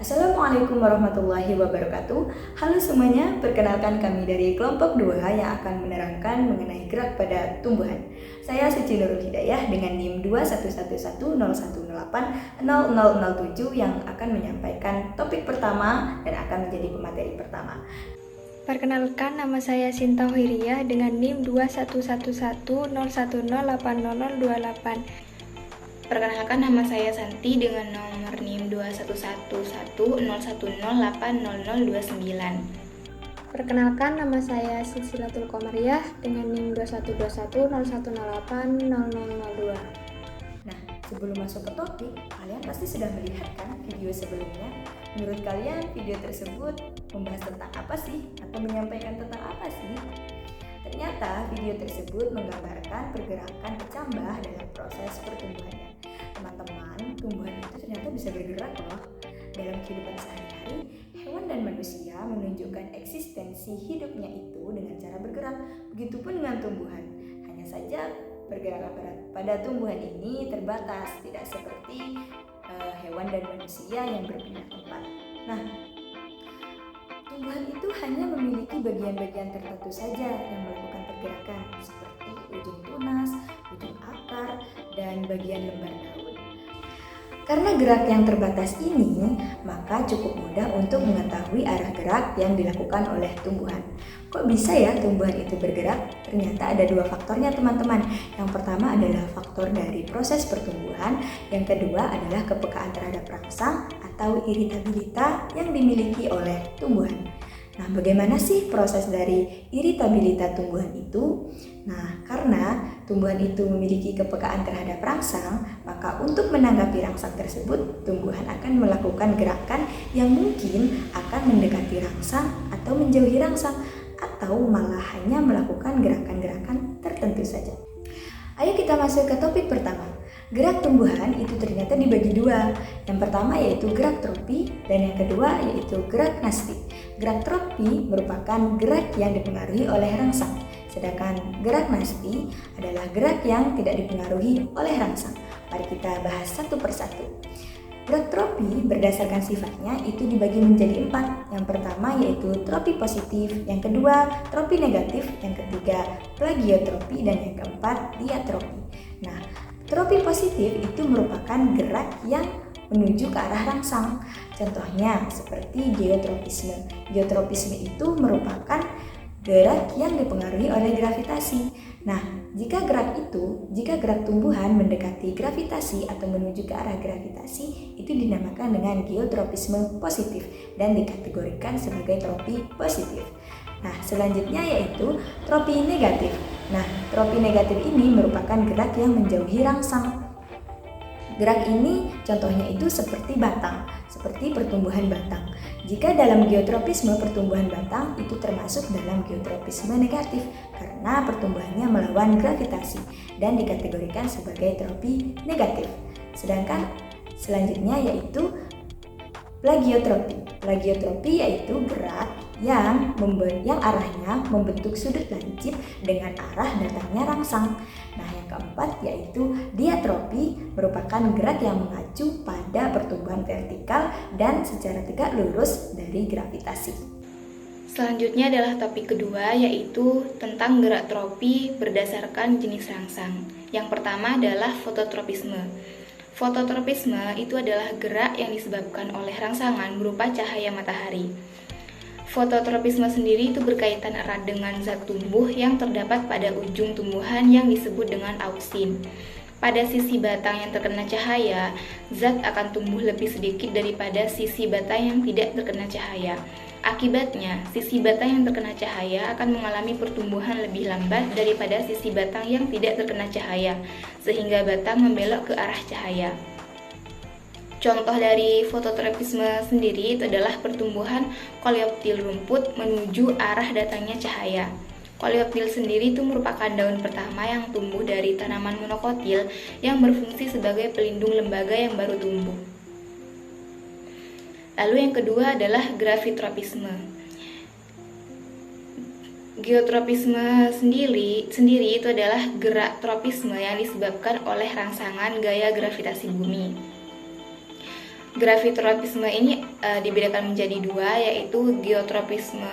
Assalamualaikum warahmatullahi wabarakatuh. Halo semuanya, perkenalkan kami dari kelompok 2 yang akan menerangkan mengenai gerak pada tumbuhan. Saya Suci Nurul Hidayah dengan NIM 2110101080007 yang akan menyampaikan topik pertama dan akan menjadi pemateri pertama. Perkenalkan, nama saya Sinta Huiriyah dengan NIM 2110110800028. Perkenalkan, nama saya Santi dengan nomor NIM 2111010800029. Perkenalkan, nama saya Silsilatul Qomariyah dengan NIM 21110108002. Nah, sebelum masuk ke topik, kalian pasti sudah melihat kan video sebelumnya? Menurut kalian video tersebut membahas tentang apa sih? Atau menyampaikan tentang apa sih? Ternyata video tersebut menggambarkan pergerakan kecambah dalam proses pertumbuhannya. Teman-teman, tumbuhan itu ternyata bisa bergerak loh. Dalam kehidupan sehari-hari, hewan dan manusia menunjukkan eksistensi hidupnya itu dengan cara bergerak. Begitupun dengan tumbuhan. Hanya saja pergerakan pada tumbuhan ini terbatas, tidak seperti hewan dan manusia yang berpindah tempat. Nah, tumbuhan itu hanya memiliki bagian-bagian tertentu saja yang melakukan pergerakan, seperti ujung tunas, ujung akar, dan bagian lembar daun. Karena gerak yang terbatas ini, maka cukup mudah untuk mengetahui arah gerak yang dilakukan oleh tumbuhan. Kok bisa ya tumbuhan itu bergerak? Ternyata ada dua faktornya teman-teman. Yang pertama adalah faktor dari proses pertumbuhan, yang kedua adalah kepekaan terhadap rangsang atau iritabilitas yang dimiliki oleh tumbuhan. Nah, bagaimana sih proses dari iritabilitas tumbuhan itu? Nah, karena tumbuhan itu memiliki kepekaan terhadap rangsang, maka untuk menanggapi rangsang tersebut, tumbuhan akan melakukan gerakan yang mungkin akan mendekati rangsang atau menjauhi rangsang, atau malah hanya melakukan gerakan-gerakan tertentu saja. Ayo kita masuk ke topik pertama. Gerak tumbuhan itu ternyata dibagi dua. Yang pertama yaitu gerak tropi dan yang kedua yaitu gerak nasti. Gerak tropi merupakan gerak yang dipengaruhi oleh rangsang, sedangkan gerak nasti adalah gerak yang tidak dipengaruhi oleh rangsang. Mari kita bahas satu persatu. Gerak tropi berdasarkan sifatnya itu dibagi menjadi 4. Yang pertama yaitu tropi positif, yang kedua tropi negatif, yang ketiga plagiotropi, dan yang keempat diatropi. Nah, tropi positif itu merupakan gerak yang menuju ke arah rangsang. Contohnya seperti geotropisme. Geotropisme itu merupakan gerak yang dipengaruhi oleh gravitasi. Nah, jika gerak tumbuhan mendekati gravitasi atau menuju ke arah gravitasi, itu dinamakan dengan geotropisme positif dan dikategorikan sebagai tropi positif. Nah, selanjutnya yaitu tropi negatif. Nah, tropi negatif ini merupakan gerak yang menjauhi rangsang. Gerak ini contohnya itu seperti batang, seperti pertumbuhan batang. Jika dalam geotropisme pertumbuhan batang itu termasuk dalam geotropisme negatif karena pertumbuhannya melawan gravitasi dan dikategorikan sebagai tropi negatif. Sedangkan selanjutnya yaitu plagiotropi. Plagiotropi yaitu gerak yang arahnya membentuk sudut lancip dengan arah datangnya rangsang. Nah, yang keempat yaitu diatropi, merupakan gerak yang mengacu pada pertumbuhan vertikal dan secara tegak lurus dari gravitasi. Selanjutnya adalah topik kedua, yaitu tentang gerak tropi berdasarkan jenis rangsang. Yang pertama adalah fototropisme. Fototropisme itu adalah gerak yang disebabkan oleh rangsangan berupa cahaya matahari. Fototropisme sendiri itu berkaitan erat dengan zat tumbuh yang terdapat pada ujung tumbuhan yang disebut dengan auksin. Pada sisi batang yang terkena cahaya, zat akan tumbuh lebih sedikit daripada sisi batang yang tidak terkena cahaya. Akibatnya, sisi batang yang terkena cahaya akan mengalami pertumbuhan lebih lambat daripada sisi batang yang tidak terkena cahaya, sehingga batang membelok ke arah cahaya. Contoh dari fototropisme sendiri itu adalah pertumbuhan koleoptil rumput menuju arah datangnya cahaya. Koleoptil sendiri itu merupakan daun pertama yang tumbuh dari tanaman monokotil yang berfungsi sebagai pelindung lembaga yang baru tumbuh. Lalu yang kedua adalah gravitropisme. Geotropisme sendiri itu adalah gerak tropisme yang disebabkan oleh rangsangan gaya gravitasi bumi. Gravitropisme ini dibedakan menjadi dua, yaitu geotropisme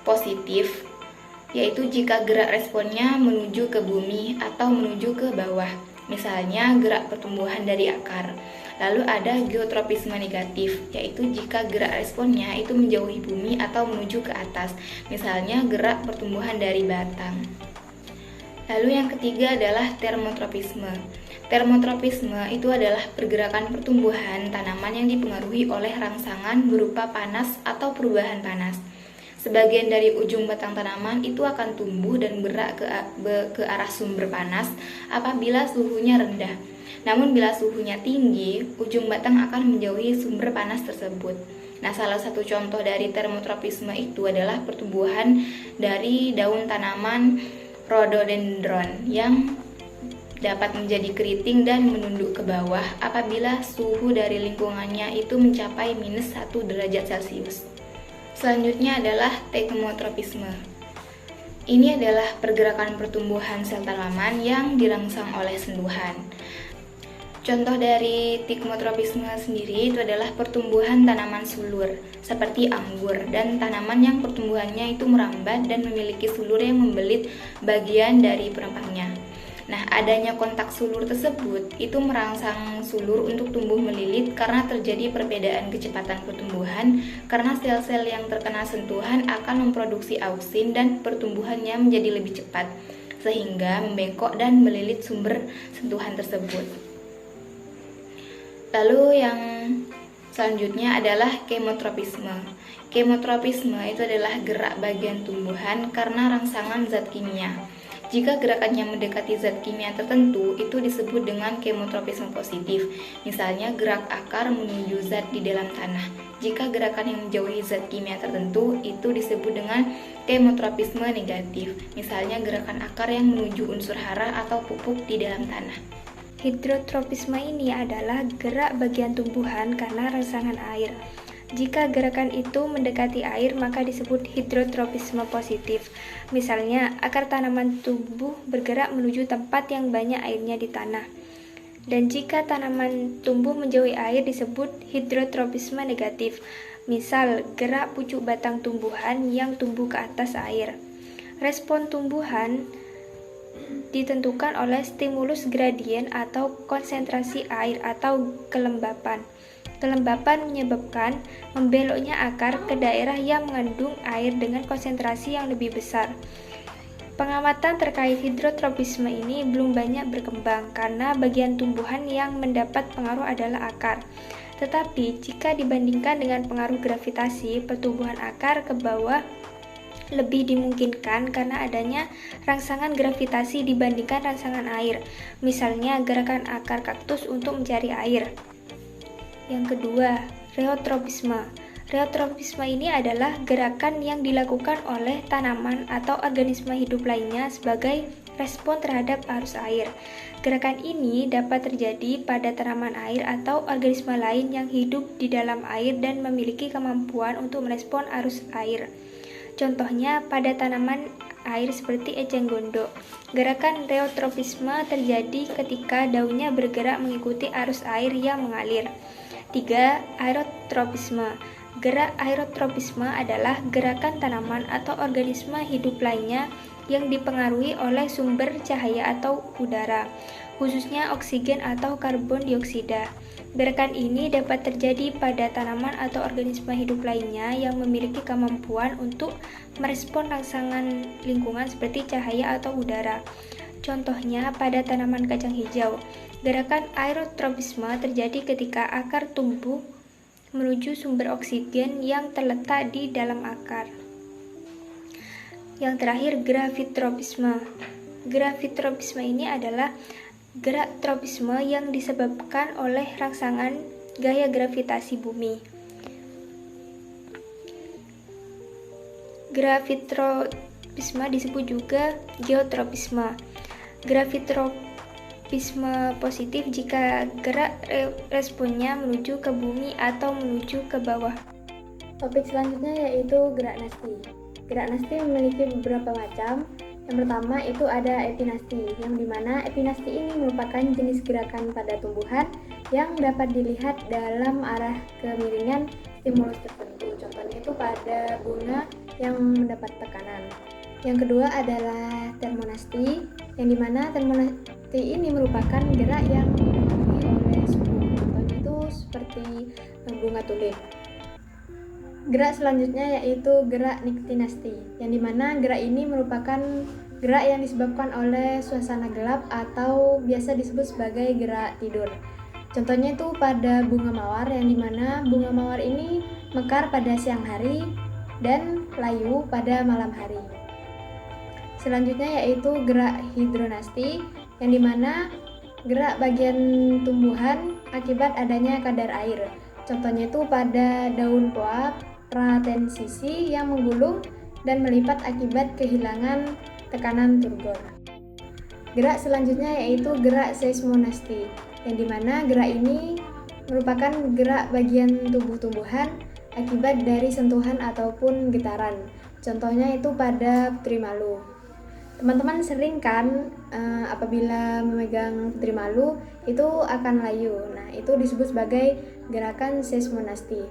positif, yaitu jika gerak responnya menuju ke bumi atau menuju ke bawah, misalnya gerak pertumbuhan dari akar. Lalu ada geotropisme negatif, yaitu jika gerak responnya itu menjauhi bumi atau menuju ke atas, misalnya gerak pertumbuhan dari batang. Lalu yang ketiga adalah termotropisme. Termotropisme itu adalah pergerakan pertumbuhan tanaman yang dipengaruhi oleh rangsangan berupa panas atau perubahan panas. Sebagian dari ujung batang tanaman itu akan tumbuh dan bergerak ke arah sumber panas apabila suhunya rendah. Namun bila suhunya tinggi, ujung batang akan menjauhi sumber panas tersebut. Nah, salah satu contoh dari termotropisme itu adalah pertumbuhan dari daun tanaman rhododendron yang dapat menjadi keriting dan menunduk ke bawah apabila suhu dari lingkungannya itu mencapai -1 derajat Celcius. Selanjutnya adalah teknotropisme. Ini adalah pergerakan pertumbuhan sel tanaman yang dirangsang oleh sentuhan. Contoh dari teknotropisme sendiri itu adalah pertumbuhan tanaman sulur seperti anggur dan tanaman yang pertumbuhannya itu merambat dan memiliki sulur yang membelit bagian dari perempangnya. Nah, adanya kontak sulur tersebut itu merangsang sulur untuk tumbuh melilit karena terjadi perbedaan kecepatan pertumbuhan karena sel-sel yang terkena sentuhan akan memproduksi auksin dan pertumbuhannya menjadi lebih cepat sehingga membengkok dan melilit sumber sentuhan tersebut. Lalu yang selanjutnya adalah kemotropisme. Kemotropisme itu adalah gerak bagian tumbuhan karena rangsangan zat kimia. Jika gerakannya mendekati zat kimia tertentu, itu disebut dengan kemotropisme positif. Misalnya gerak akar menuju zat di dalam tanah. Jika gerakan yang menjauhi zat kimia tertentu, itu disebut dengan kemotropisme negatif. Misalnya gerakan akar yang menuju unsur hara atau pupuk di dalam tanah. Hidrotropisme ini adalah gerak bagian tumbuhan karena rangsangan air. Jika gerakan itu mendekati air, maka disebut hidrotropisme positif. Misalnya, akar tanaman tumbuh bergerak menuju tempat yang banyak airnya di tanah. Dan jika tanaman tumbuh menjauhi air, disebut hidrotropisme negatif. Misal, gerak pucuk batang tumbuhan yang tumbuh ke atas air. Respon tumbuhan ditentukan oleh stimulus gradien atau konsentrasi air atau kelembapan. Kelembapan menyebabkan membeloknya akar ke daerah yang mengandung air dengan konsentrasi yang lebih besar. Pengamatan terkait hidrotropisme ini belum banyak berkembang karena bagian tumbuhan yang mendapat pengaruh adalah akar. Tetapi jika dibandingkan dengan pengaruh gravitasi, pertumbuhan akar ke bawah lebih dimungkinkan karena adanya rangsangan gravitasi dibandingkan rangsangan air. Misalnya gerakan akar kaktus untuk mencari air. Yang kedua, reotropisme. Reotropisme ini adalah gerakan yang dilakukan oleh tanaman atau organisme hidup lainnya sebagai respon terhadap arus air. Gerakan ini dapat terjadi pada tanaman air atau organisme lain yang hidup di dalam air dan memiliki kemampuan untuk merespon arus air. Contohnya pada tanaman air seperti eceng gondok. Gerakan reotropisme terjadi ketika daunnya bergerak mengikuti arus air yang mengalir. 3. Aerotropisme. Gerak aerotropisme adalah gerakan tanaman atau organisme hidup lainnya yang dipengaruhi oleh sumber cahaya atau udara, khususnya oksigen atau karbon dioksida. Gerakan ini dapat terjadi pada tanaman atau organisme hidup lainnya yang memiliki kemampuan untuk merespon rangsangan lingkungan seperti cahaya atau udara. Contohnya pada tanaman kacang hijau. Gerakan aerotropisme terjadi ketika akar tumbuh menuju sumber oksigen yang terletak di dalam akar. Yang terakhir, gravitropisme. Gravitropisme ini adalah gerak tropisme yang disebabkan oleh rangsangan gaya gravitasi bumi. Gravitropisme disebut juga geotropisme. Gravitropisme positif jika gerak responnya menuju ke bumi atau menuju ke bawah. Topik selanjutnya yaitu gerak nasti. Gerak nasti memiliki beberapa macam. Yang pertama itu ada epinasti, yang dimana epinasti ini merupakan jenis gerakan pada tumbuhan yang dapat dilihat dalam arah kemiringan stimulus tertentu. Contohnya itu pada bunga yang mendapat tekanan. Yang kedua adalah termonasti, yang dimana termonasti ini merupakan gerak yang dipengaruhi oleh suhu. Contohnya itu seperti bunga tulip. Gerak selanjutnya yaitu gerak niktinasti, yang dimana gerak ini merupakan gerak yang disebabkan oleh suasana gelap atau biasa disebut sebagai gerak tidur. Contohnya itu pada bunga mawar, yang dimana bunga mawar ini mekar pada siang hari dan layu pada malam hari. Selanjutnya yaitu gerak hidronasti, yang dimana gerak bagian tumbuhan akibat adanya kadar air. Contohnya itu pada daun poa pratensisi yang menggulung dan melipat akibat kehilangan tekanan turgor. Gerak selanjutnya yaitu gerak seismonasti, yang dimana gerak ini merupakan gerak bagian tubuh tumbuhan akibat dari sentuhan ataupun getaran. Contohnya itu pada putri malu. Teman-teman sering kan apabila memegang putri malu itu akan layu. Nah, itu disebut sebagai gerakan seismonasti.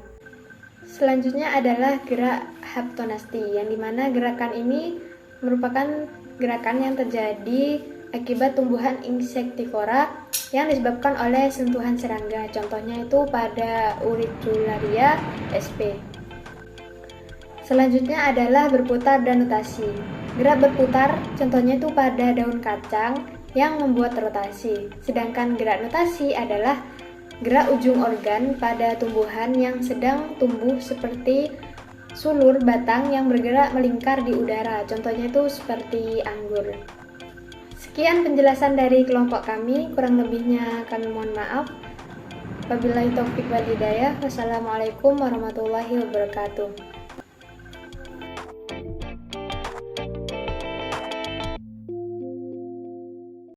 Selanjutnya adalah gerak haptonasti, yang dimana gerakan ini merupakan gerakan yang terjadi akibat tumbuhan insektivora yang disebabkan oleh sentuhan serangga. Contohnya itu pada Auricularia sp. Selanjutnya adalah berputar dan rotasi. Gerak berputar contohnya itu pada daun kacang yang membuat rotasi. Sedangkan gerak rotasi adalah gerak ujung organ pada tumbuhan yang sedang tumbuh seperti sulur batang yang bergerak melingkar di udara. Contohnya itu seperti anggur. Sekian penjelasan dari kelompok kami, kurang lebihnya kami mohon maaf. Wabillahi taufik wal hidayah. Wassalamualaikum warahmatullahi wabarakatuh.